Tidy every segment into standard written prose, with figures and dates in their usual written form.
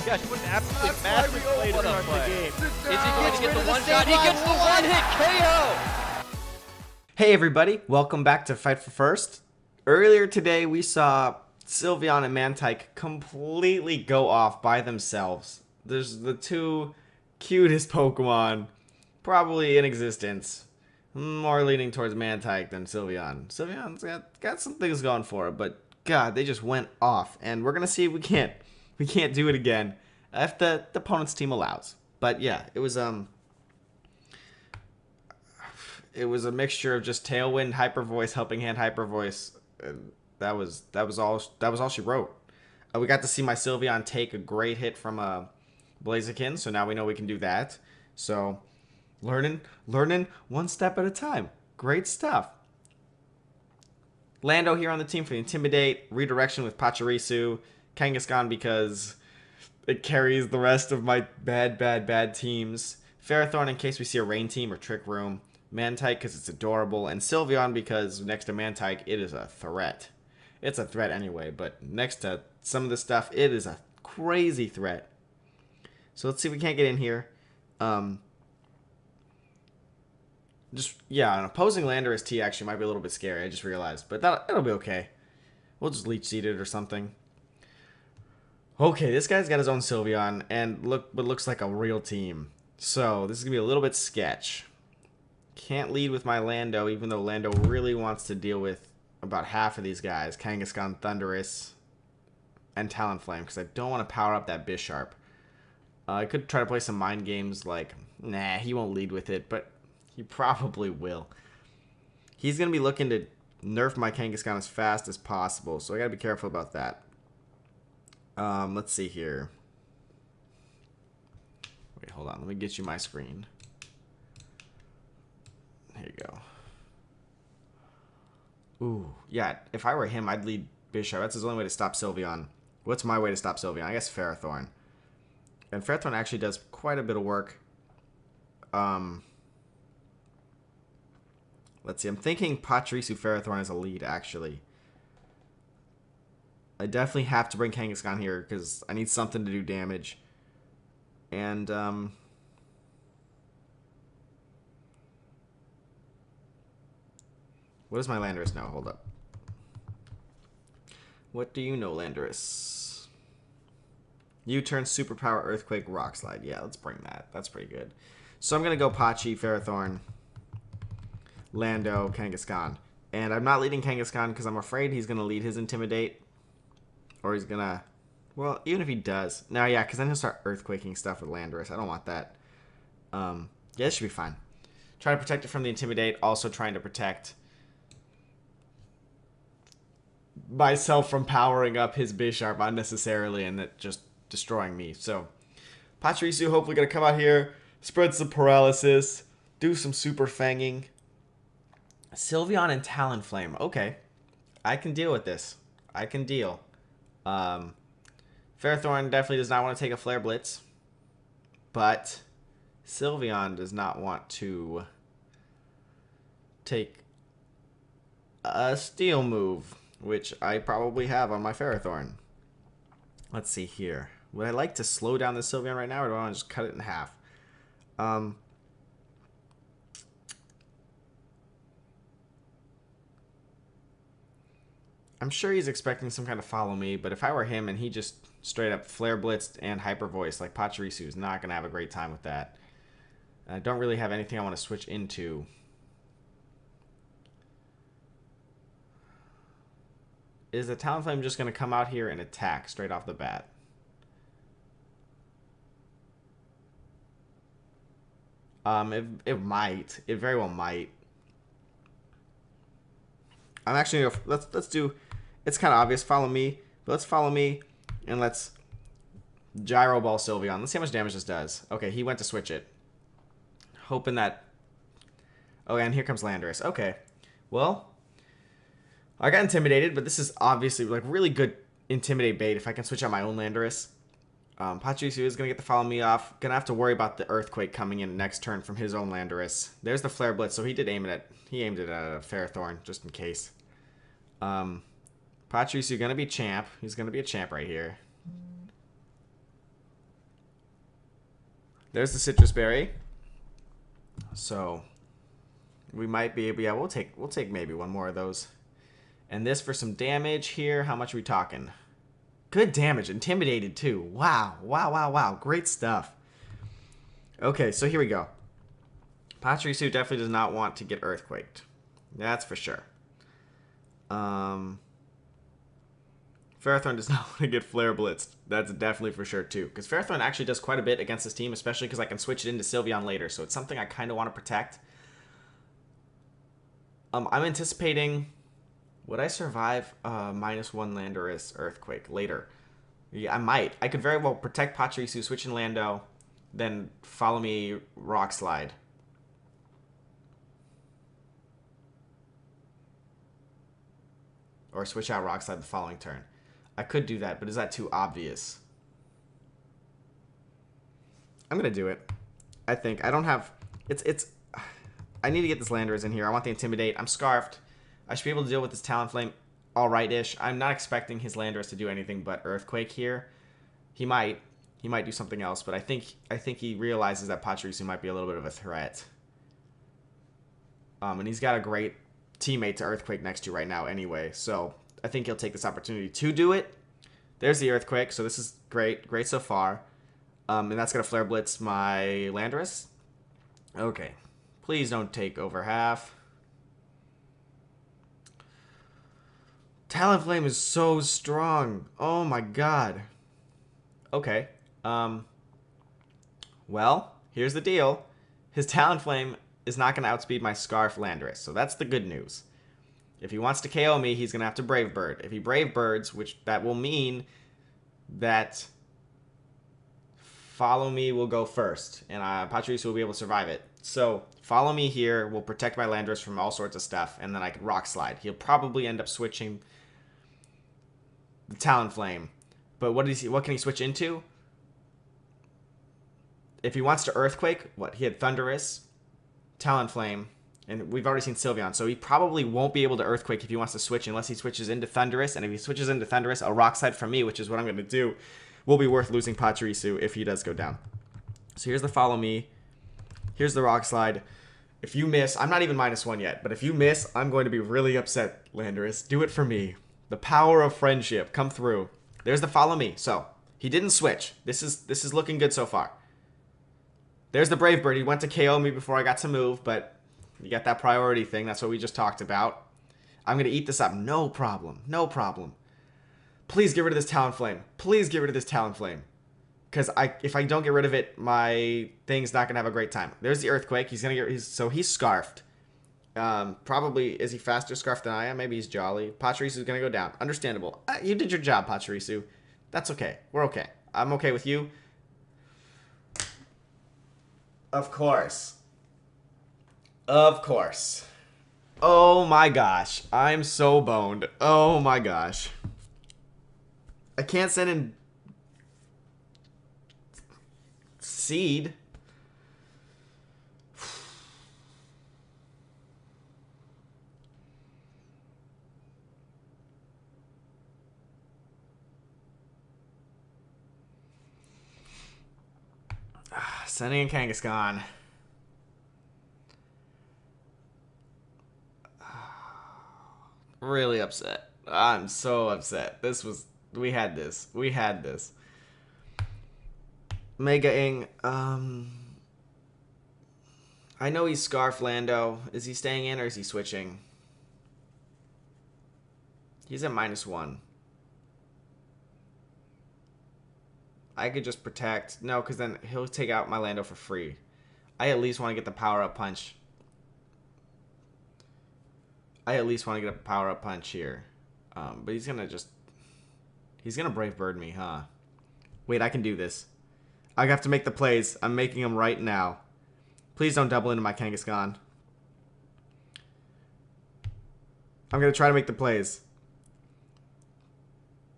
Gosh, what an absolutely That's why massive we play to open start up the play. game. Sit Is he down. going to get Rid the of the one shot? He save gets the line. one hit KO. Hey everybody, welcome back to Fight for First. Earlier today we saw Sylveon and Mantike completely go off by themselves. There's the two cutest Pokemon probably in existence. More leaning towards Mantike than Sylveon. Sylveon's got some things going for it, but God, they just went off. And we're gonna see if we can't do it again if the opponent's team allows. But yeah, it was a mixture of just Tailwind, Hyper Voice, Helping Hand, Hyper Voice. That was all she wrote. We got to see my Sylveon take a great hit from a Blaziken, so now we know we can do that. So learning one step at a time. Great stuff. Lando here on the team for the Intimidate, Redirection with Pachirisu, Kangaskhan because it carries the rest of my bad teams. Ferrothorn in case we see a Rain Team or Trick Room. Mantike because it's adorable, and Sylveon because next to Mantike, it is a threat. It's a threat anyway, but next to some of the stuff, it is a crazy threat. So let's see if we can't get in here. An opposing Landorus T actually might be a little bit scary, I just realized, but that'll be okay. We'll just Leech Seed it or something. Okay, this guy's got his own Sylveon, and looks like a real team. So this is gonna be a little bit sketch. Can't lead with my Lando, even though Lando really wants to deal with about half of these guys. Kangaskhan, Thundurus, and Talonflame, because I don't want to power up that Bisharp. I could try to play some mind games like, nah, he won't lead with it, but he probably will. He's going to be looking to nerf my Kangaskhan as fast as possible, so I got to be careful about that. Let's see here. Wait, hold on. Let me get you my screen. There you go. Ooh, yeah, if I were him, I'd lead Bisharp. That's his only way to stop Sylveon. What's my way to stop Sylveon? I guess Ferrothorn. And Ferrothorn actually does quite a bit of work. Let's see. I'm thinking Pachirisu Ferrothorn as a lead, actually. I definitely have to bring Kangaskhan here because I need something to do damage. And, what does my Landorus know? Hold up. What do you know, Landorus? U-turn, Superpower, Earthquake, Rock Slide. Yeah, let's bring that. That's pretty good. So I'm going to go Pachi, Ferrothorn, Lando, Kangaskhan. And I'm not leading Kangaskhan because I'm afraid he's going to lead his Intimidate. Or he's going to... Well, even if he does. No, yeah, because then he'll start Earthquaking stuff with Landorus. I don't want that. Yeah, this should be fine. Try to protect it from the Intimidate. Also trying to protect myself from powering up his Bisharp unnecessarily and it just destroying me. So Pachirisu hopefully going to come out here, spread some paralysis, do some super fanging. Sylveon and Talonflame. Okay. I can deal with this. I can deal. Ferrothorn definitely does not want to take a Flare Blitz. But Sylveon does not want to take a Steel move, which I probably have on my Ferrothorn. Let's see here. Would I like to slow down the Sylveon right now, or do I want to just cut it in half? I'm sure he's expecting some kind of follow me, but if I were him and he just straight up Flare Blitzed and Hyper Voice, like Pachirisu is not going to have a great time with that. I don't really have anything I want to switch into. Is the Talonflame just going to come out here and attack straight off the bat? It might. It very well might. I'm actually gonna, let's do. It's kind of obvious. Follow me, but let's follow me, and let's Gyro Ball Sylveon. Let's see how much damage this does. Okay, he went to switch it, hoping that. Oh, and here comes Landorus. Okay, well. I got intimidated, but this is obviously like really good intimidate bait if I can switch out my own Landorus. Pachirisu is going to get the follow me off. Going to have to worry about the Earthquake coming in next turn from his own Landorus. There's the Flare Blitz, so he did aim it at... He aimed it at a Ferrothorn, just in case. Pachirisu going to be champ. He's going to be a champ right here. There's the citrus berry. So we might be able. Yeah, we'll take maybe one more of those. And this for some damage here. How much are we talking? Good damage. Intimidated too. Wow. Wow, wow, wow. Great stuff. Okay, so here we go. Pachirisu definitely does not want to get earthquaked. That's for sure. Ferrothorn does not want to get Flare Blitzed. That's definitely for sure too. Because Ferrothorn actually does quite a bit against this team, especially because I can switch it into Sylveon later. So it's something I kind of want to protect. I'm anticipating... Would I survive -1 Landorus Earthquake later? Yeah, I might. I could very well protect Pachirisu, switch in Lando, then follow me Rock Slide. Or switch out Rock Slide the following turn. I could do that, but is that too obvious? I'm going to do it. I think. I don't have... It's... I need to get this Landorus in here. I want the Intimidate. I'm Scarfed. I should be able to deal with this Talonflame alright-ish. I'm not expecting his Landorus to do anything but Earthquake here. He might. He might do something else, but I think he realizes that Pachirisu might be a little bit of a threat. And he's got a great teammate to Earthquake next to right now anyway, so I think he'll take this opportunity to do it. There's the Earthquake, so this is great. Great so far. And that's going to Flare Blitz my Landorus. Okay. Please don't take over half. Talonflame is so strong. Oh my god. Okay. Well, here's the deal. His Talonflame is not going to outspeed my Scarf Landorus, so that's the good news. If he wants to KO me, he's going to have to Brave Bird. If he Brave Birds, which that will mean that Follow Me will go first, and Pachirisu will be able to survive it. So, Follow Me here will protect my Landorus from all sorts of stuff, and then I can Rock Slide. He'll probably end up switching the Talonflame. But what can he switch into? If he wants to Earthquake, he had Thundurus, Talonflame, and we've already seen Sylveon, so he probably won't be able to Earthquake if he wants to switch unless he switches into Thundurus, and if he switches into Thundurus, a Rock Slide from me, which is what I'm going to do, will be worth losing Pachirisu if he does go down. So here's the Follow Me. Here's the Rock Slide. If you miss, I'm not even -1 yet, but if you miss, I'm going to be really upset, Landorus. Do it for me. The power of friendship. Come through. There's the Follow Me. So, he didn't switch. This is looking good so far. There's the Brave Bird. He went to KO me before I got to move, but you got that priority thing. That's what we just talked about. I'm going to eat this up. No problem. No problem. Please get rid of this Talonflame. Please get rid of this Talonflame. Because if I don't get rid of it, my thing's not going to have a great time. There's the Earthquake. He's Scarfed. Probably, is he faster Scarfed than I am? Maybe he's Jolly. Pachirisu's going to go down. Understandable. You did your job, Pachirisu. That's okay. We're okay. I'm okay with you. Of course. Of course. Oh my gosh. I'm so boned. Oh my gosh. I can't send in Seed. Sending in Kangaskhan. Really upset. I'm so upset. We had this. Mega Ing. I know he's Scarf Lando. Is he staying in or is he switching? He's at -1. I could just protect. No, because then he'll take out my Lando for free. I at least want to get the power-up punch. Here. But he's going to Brave Bird me, huh? Wait, I can do this. I have to make the plays. I'm making them right now. Please don't double into my Kangaskhan. I'm going to try to make the plays.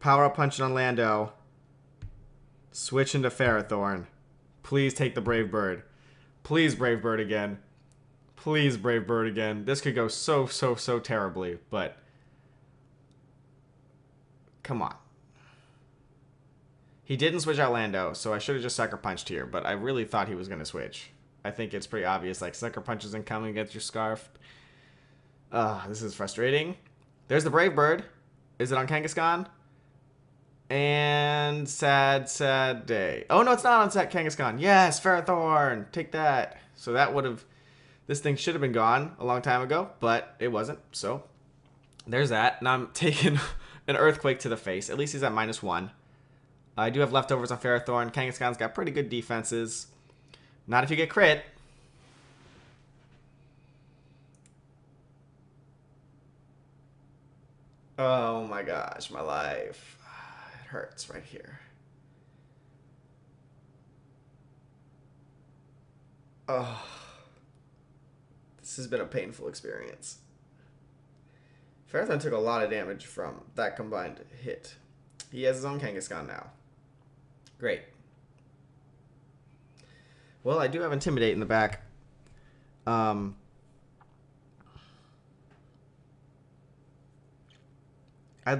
Power-up punching on Lando. Switch into Ferrothorn. Please take the Brave Bird. Please Brave Bird again. Please Brave Bird again. This could go so terribly, but... Come on. He didn't switch out Lando, so I should have just Sucker Punched here, but I really thought he was going to switch. I think it's pretty obvious, like, Sucker Punch isn't coming against your Scarf. This is frustrating. There's the Brave Bird. Is it on Kangaskhan? And sad day. Oh, no, it's not on Kangaskhan. Yes, Ferrothorn. Take that. So that would have... This thing should have been gone a long time ago, but it wasn't. So there's that. Now I'm taking an Earthquake to the face. At least he's at -1. I do have leftovers on Ferrothorn. Kangaskhan's got pretty good defenses. Not if you get crit. Oh my gosh, my life. It hurts right here. Oh. This has been a painful experience. Ferrothorn took a lot of damage from that combined hit. He has his own Kangaskhan now. Great. Well, I do have Intimidate in the back. I'd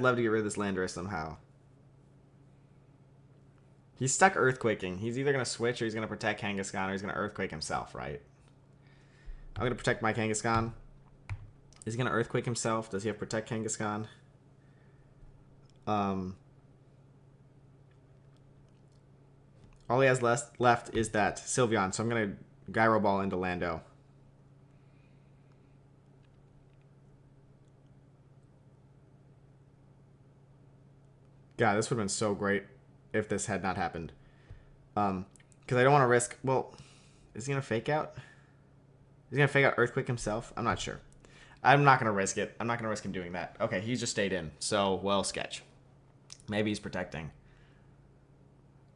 love to get rid of this Landorus somehow. He's stuck Earthquaking. He's either going to switch or he's going to protect Kangaskhan or he's going to Earthquake himself, right? I'm going to protect my Kangaskhan. Is he going to Earthquake himself? Does he have Protect Kangaskhan? All he has left is that Sylveon, so I'm going to Gyro Ball into Lando. God, this would have been so great if this had not happened. Because I don't want to risk... Well, is he going to Fake Out? Is he going to Fake Out Earthquake himself? I'm not sure. I'm not going to risk it. I'm not going to risk him doing that. Okay, he just stayed in. So, well, sketch. Maybe he's protecting.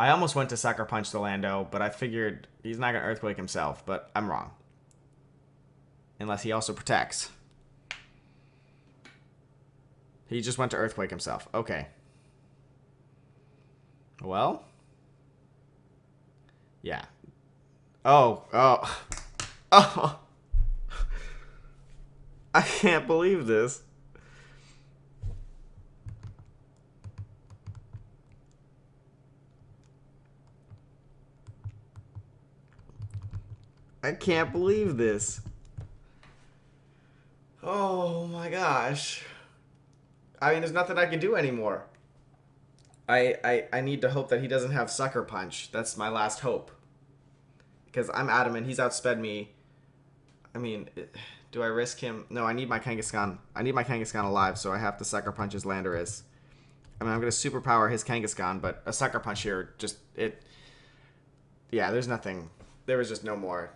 I almost went to Sucker Punch the Lando, but I figured he's not going to Earthquake himself, but I'm wrong. Unless he also protects. He just went to Earthquake himself. Okay. Well. Yeah. Oh. Oh. I can't believe this. I can't believe this. Oh my gosh. I mean, there's nothing I can do anymore. I need to hope that he doesn't have Sucker Punch. That's my last hope. Because I'm adamant he's outsped me. I mean, do I risk him? No, I need my Kangaskhan. I need my Kangaskhan alive, so I have to Sucker Punch his Landorus. I mean, I'm going to Superpower his Kangaskhan, but a Sucker Punch here just... Yeah, there's nothing. There was just no more.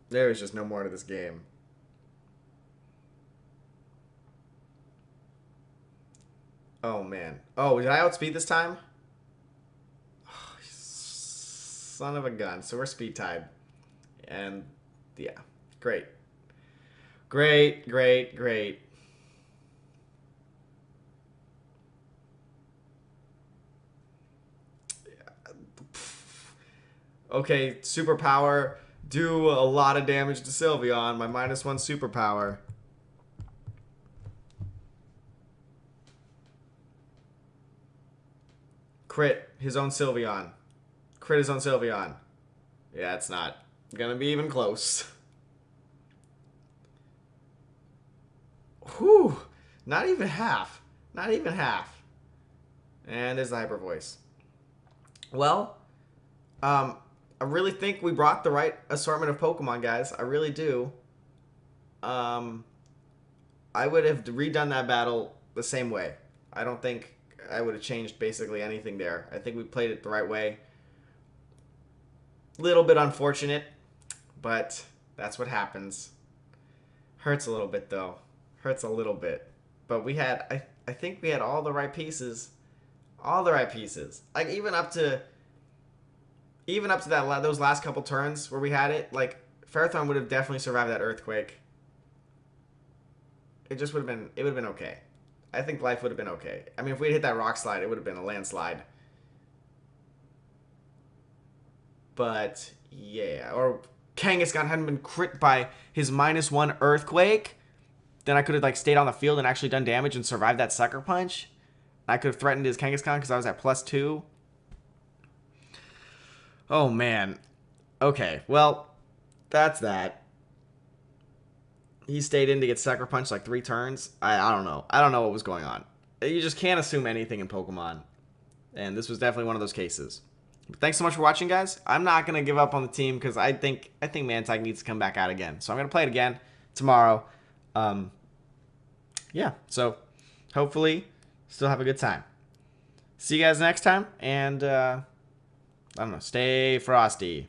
There is just no more to this game. Oh, man. Oh, did I outspeed this time? Oh, son of a gun. So we're speed tied. And, yeah. Great. Great. Okay, Superpower. Do a lot of damage to Sylveon. My -1 Superpower. Crit his own Sylveon. Crit his own Sylveon. Yeah, it's not gonna be even close. Whew. Not even half. Not even half. And there's the Hyper Voice. Well, I really think we brought the right assortment of Pokemon, guys. I really do. I would have redone that battle the same way. I don't think I would have changed basically anything there. I think we played it the right way. Little bit unfortunate, but that's what happens. Hurts a little bit, though. Hurts a little bit. But we had, I think we had all the right pieces. All the right pieces. Like, even up to that those last couple turns where we had it, like, Ferrothorn would have definitely survived that Earthquake. It just would have been okay. I think life would have been okay. I mean, if we had hit that Rock Slide, it would have been a landslide. But, yeah. Or Kangaskhan hadn't been crit by his -1 Earthquake, then I could have, like, stayed on the field and actually done damage and survived that Sucker Punch. I could have threatened his Kangaskhan because I was at +2. Oh, man. Okay, well, that's that. He stayed in to get Sucker Punch like 3 turns. I don't know. I don't know what was going on. You just can't assume anything in Pokemon. And this was definitely one of those cases. But thanks so much for watching, guys. I'm not going to give up on the team because I think Mantyke needs to come back out again. So I'm going to play it again tomorrow. Yeah, so hopefully still have a good time. See you guys next time. And, I don't know, stay frosty.